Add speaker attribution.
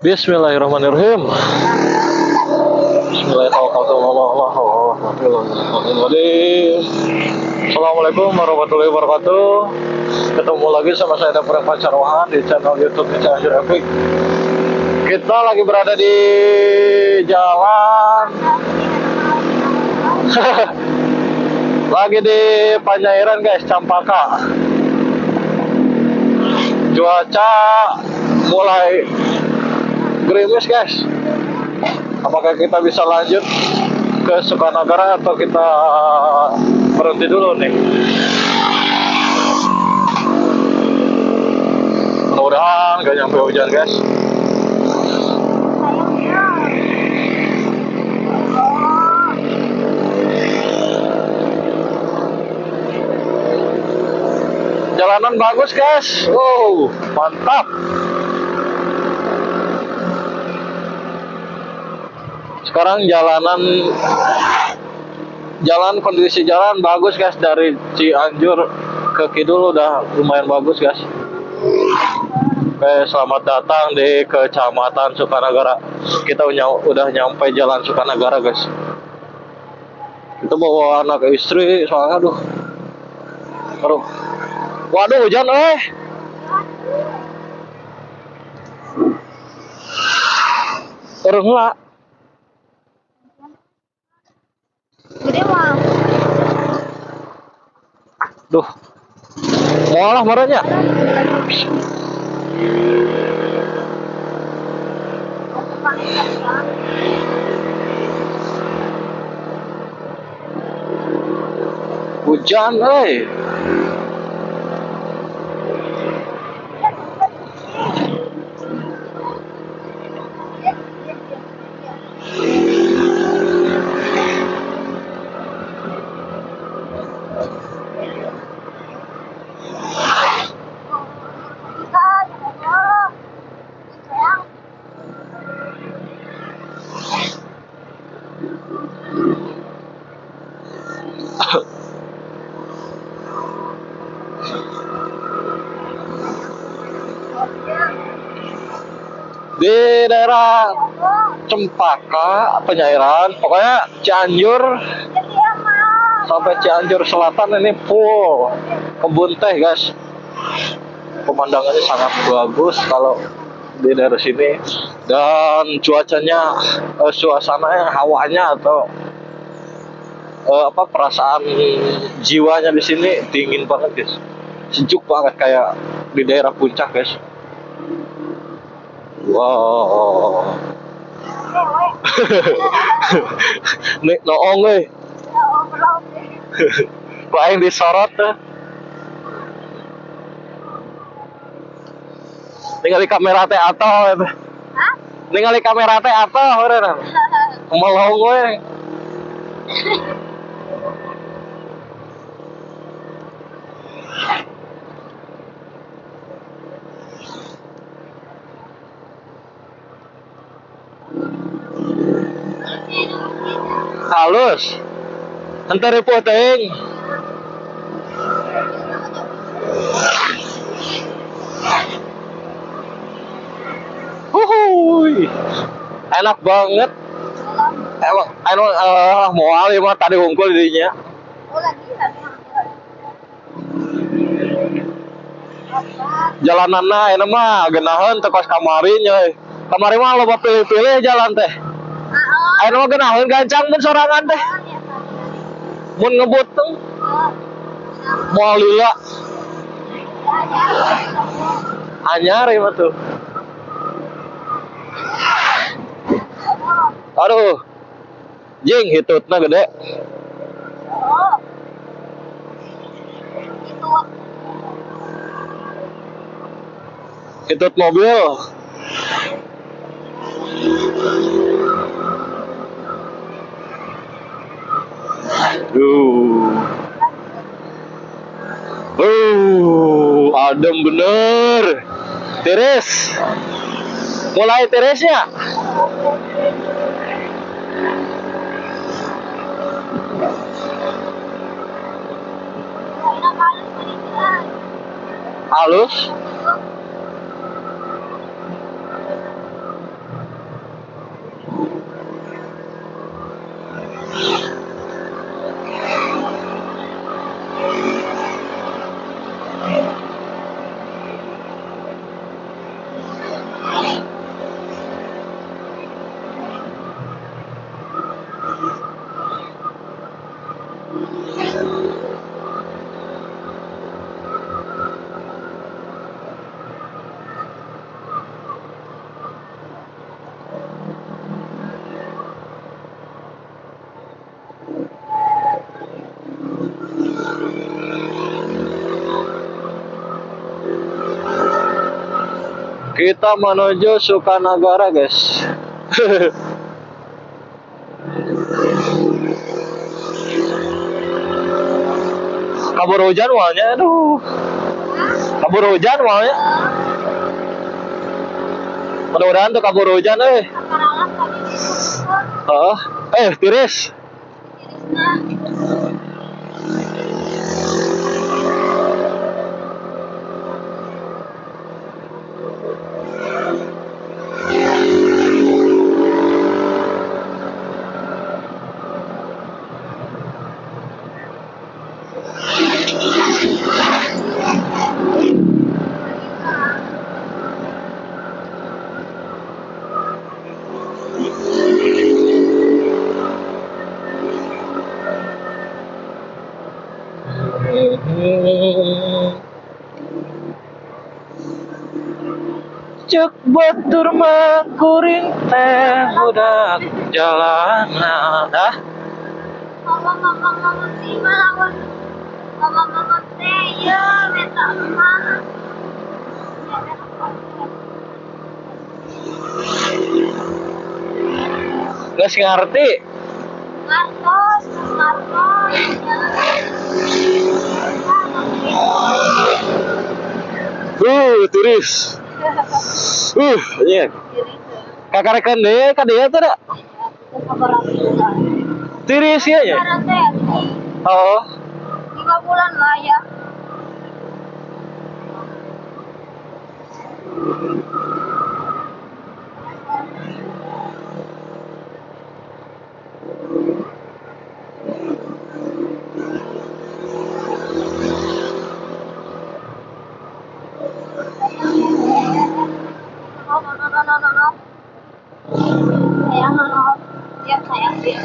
Speaker 1: Bismillahirrahmanirrahim. Bismillahirrahmanirrahim. Assalamualaikum warahmatullahi wabarakatuh. Ketemu lagi sama saya Dapur Pacarwahan di channel YouTube Cianjur Epic. Kita lagi berada di jalan lagi di Panjairan guys, Campaka. Cuaca mulai gerimis guys. Apakah kita bisa lanjut ke Sukanagara atau kita berhenti dulu nih? Mudah-mudahan gak nyampe hujan guys. Jalanan bagus guys. Oh, mantap. Sekarang kondisi jalan bagus guys, dari Cianjur ke Kidul udah lumayan bagus guys. Oke, selamat datang di Kecamatan Sukanagara. Kita udah nyampe Jalan Sukanagara guys. Kita bawa anak istri soalnya aduh. Waduh, hujan Enggak.
Speaker 2: Gede mah.
Speaker 1: Duh. Moalah marahnya. Hujan, Di daerah Cempaka, Panjairan, pokoknya Cianjur sampai Cianjur Selatan ini full kebun teh guys. Pemandangannya sangat bagus kalau di daerah sini, dan cuacanya, suasananya, hawanya atau perasaan jiwanya di sini dingin banget guys, sejuk banget kayak di daerah puncak guys. Wow. Nih noong lain disorot ningali kamera teh atau ningali kamera teh atau heureun melong we. Halus entar ripuh teuing. Huhuy, enak banget. Emang moal mah tadi hungkul didinya. Jalananna enak mah geunaheun teu kos kamari nya. Kamari mah loba pilih-pilih jalan teh. Ayeuna mah geunaheun gancang mun sorangan teh. Mun ngebut teh moal lila. Anyar ieu mah tuh. Aduh, jing hitutna gede. Hitut mobil. Adem bener. Tiris. Mulai tirisnya. halus. Kita menuju Sukanagara, guys. Kabur hujan walnya, aduh. Kabur hujan walnya. Mudah-mudahan tuh kabur hujan,
Speaker 2: Kaparalan tadi
Speaker 1: tiris.
Speaker 2: tirisnya.
Speaker 1: Cek batur makuring teh budak jalanan.
Speaker 2: Ngomong sih mah ngomong teh ya minta mah.
Speaker 1: Geus ngarti.
Speaker 2: Marcos.
Speaker 1: Tiris. Iya. Kakarekan deh, ka dieu teh da. Tiris ya nya. Oh,
Speaker 2: 5 bulan lah ya. No. Sayang no. Dia sayang dia.